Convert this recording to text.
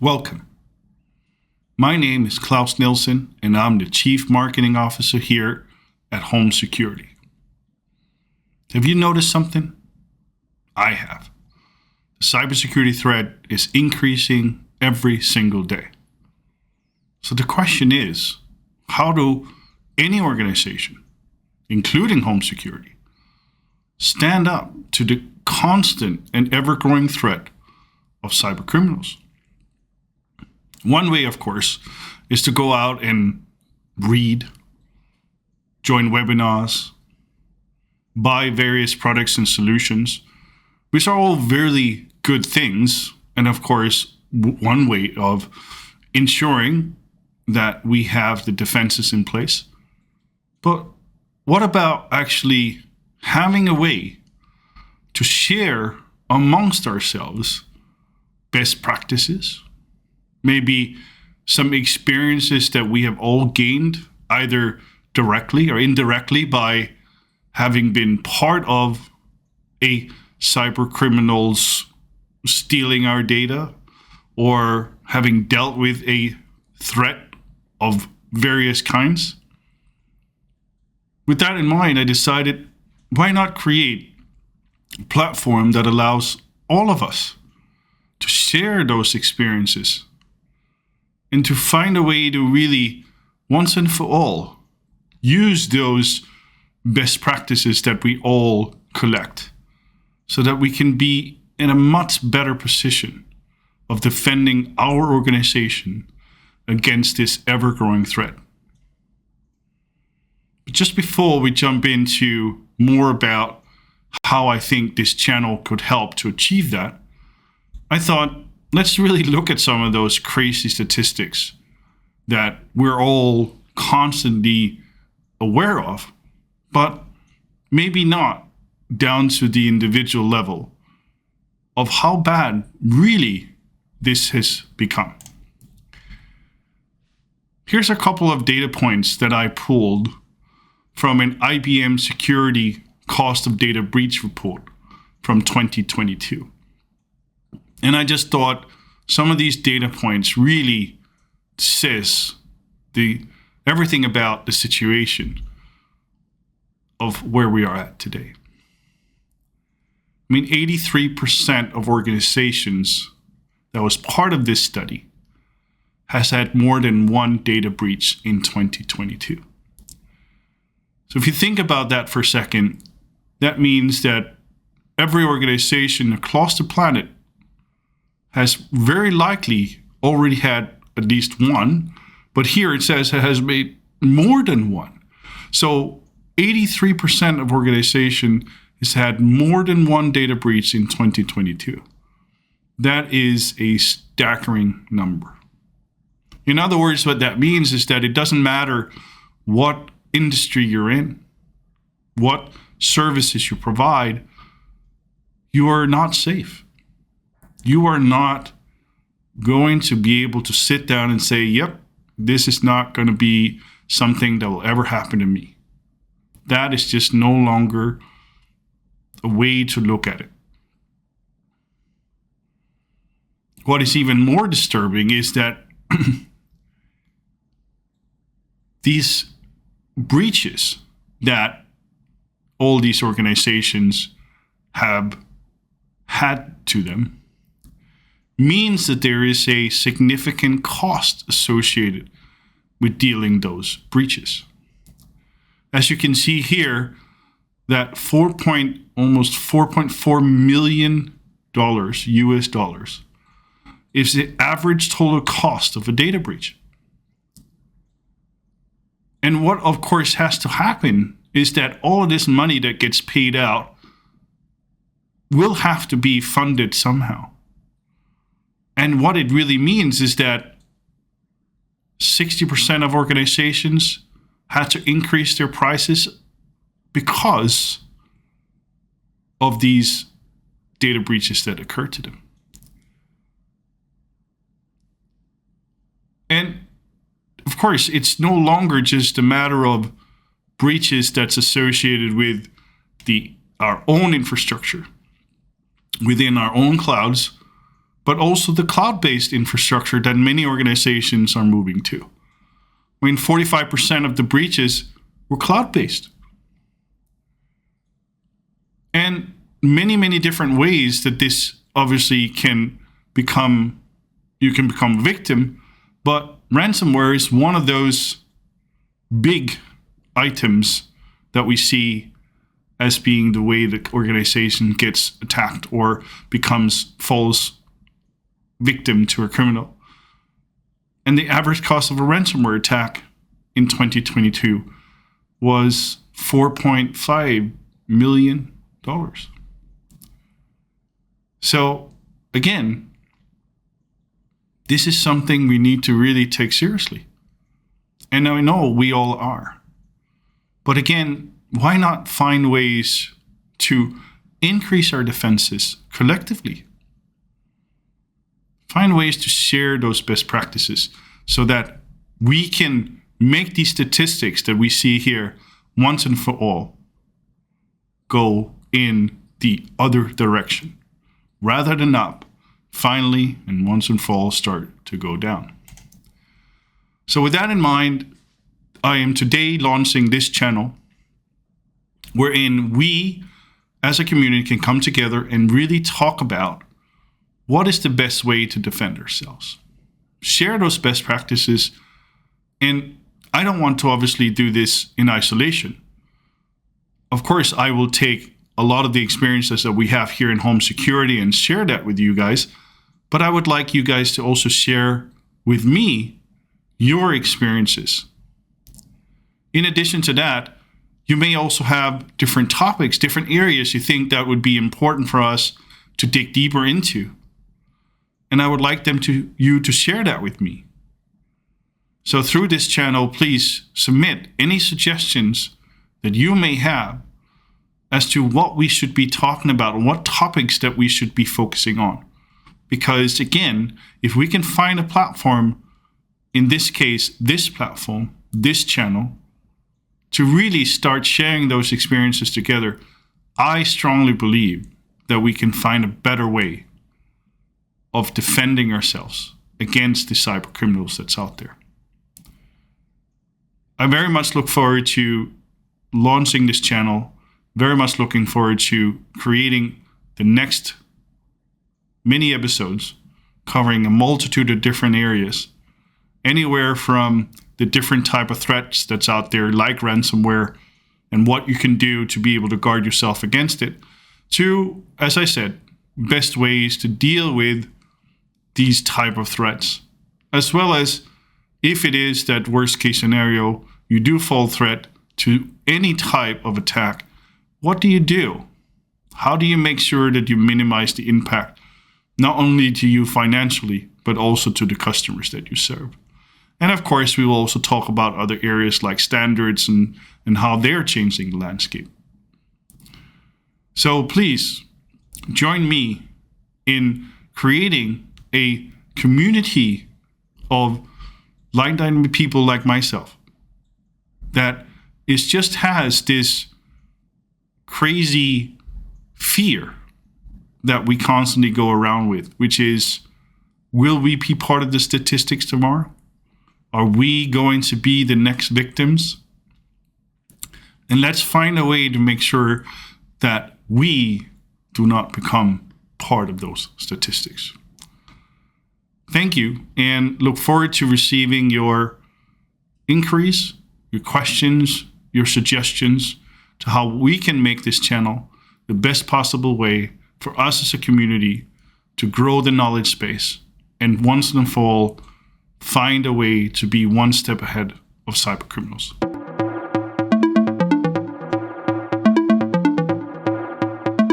Welcome. My name is Klaus Nilsson, and I'm the Chief Marketing Officer here at Holm Security. Have you noticed something? I have. The cybersecurity threat is increasing every single day. So the question is, how do any organization, including Holm Security, stand up to the constant and ever-growing threat of cybercriminals? One way, of course, is to go out and read, join webinars, buy various products and solutions, which are all very good things. And of course, one way of ensuring that we have the defenses in place. But what about actually having a way to share amongst ourselves best practices? Maybe some experiences that we have all gained either directly or indirectly by having been part of a cyber criminals stealing our data or having dealt with a threat of various kinds. With that in mind, I decided, why not create a platform that allows all of us to share those experiences and to find a way to really, once and for all, use those best practices that we all collect so that we can be in a much better position of defending our organization against this ever-growing threat. But just before we jump into more about how I think this channel could help to achieve that, I thought, let's really look at some of those crazy statistics that we're all constantly aware of, but maybe not down to the individual level of how bad really this has become. Here's a couple of data points that I pulled from an IBM Security Cost of Data Breach report from 2022. And I just thought some of these data points really says everything about the situation of where we are at today. I mean, 83% of organizations that was part of this study has had more than one data breach in 2022. So if you think about that for a second, that means that every organization across the planet has very likely already had at least one, but here it says it has made more than one. So 83% of organization has had more than one data breach in 2022. That is a staggering number. In other words, what that means is that it doesn't matter what industry you're in, what services you provide, you are not safe. You are not going to be able to sit down and say, yep, this is not going to be something that will ever happen to me. That is just no longer a way to look at it. What is even more disturbing is that these breaches that all these organizations have had to them means that there is a significant cost associated with dealing those breaches. As you can see here, that almost $4.4 million US dollars is the average total cost of a data breach. And what, of course, has to happen is that all of this money that gets paid out will have to be funded somehow. And what it really means is that 60% of organizations had to increase their prices because of these data breaches that occurred to them. And of course, it's no longer just a matter of breaches that's associated with our own infrastructure within our own clouds, but also the cloud-based infrastructure that many organizations are moving to. I mean, 45% of the breaches were cloud-based. And many, many different ways that this obviously you can become a victim, but ransomware is one of those big items that we see as being the way the organization gets attacked or becomes false victim to a criminal. And the average cost of a ransomware attack in 2022 was $4.5 million. So again, this is something we need to really take seriously. And I know we all are. But again, why not find ways to increase our defenses collectively? Find ways to share those best practices so that we can make these statistics that we see here once and for all go in the other direction rather than up, finally and once and for all start to go down. So with that in mind, I am today launching this channel wherein we as a community can come together and really talk about what is the best way to defend ourselves. Share those best practices. And I don't want to obviously do this in isolation. Of course, I will take a lot of the experiences that we have here in home security and share that with you guys. But I would like you guys to also share with me your experiences. In addition to that, you may also have different topics, different areas you think that would be important for us to dig deeper into. And I would like you to share that with me. So through this channel, please submit any suggestions that you may have as to what we should be talking about and what topics that we should be focusing on. Because again, if we can find a platform, in this case, this platform, this channel, to really start sharing those experiences together, I strongly believe that we can find a better way of defending ourselves against the cyber criminals that's out there. I very much look forward to launching this channel, very much looking forward to creating the next mini episodes covering a multitude of different areas, anywhere from the different type of threats that's out there like ransomware and what you can do to be able to guard yourself against it, to, as I said, best ways to deal with these type of threats, as well as if it is that worst case scenario, you do fall threat to any type of attack, what do you do? How do you make sure that you minimize the impact, not only to you financially, but also to the customers that you serve? And of course, we will also talk about other areas like standards and how they're changing the landscape. So please join me in creating a community of like-minded people like myself that has this crazy fear that we constantly go around with, which is, will we be part of the statistics tomorrow? Are we going to be the next victims? And let's find a way to make sure that we do not become part of those statistics. Thank you, and look forward to receiving your inquiries, your questions, your suggestions to how we can make this channel the best possible way for us as a community to grow the knowledge space and once and for all find a way to be one step ahead of cybercriminals.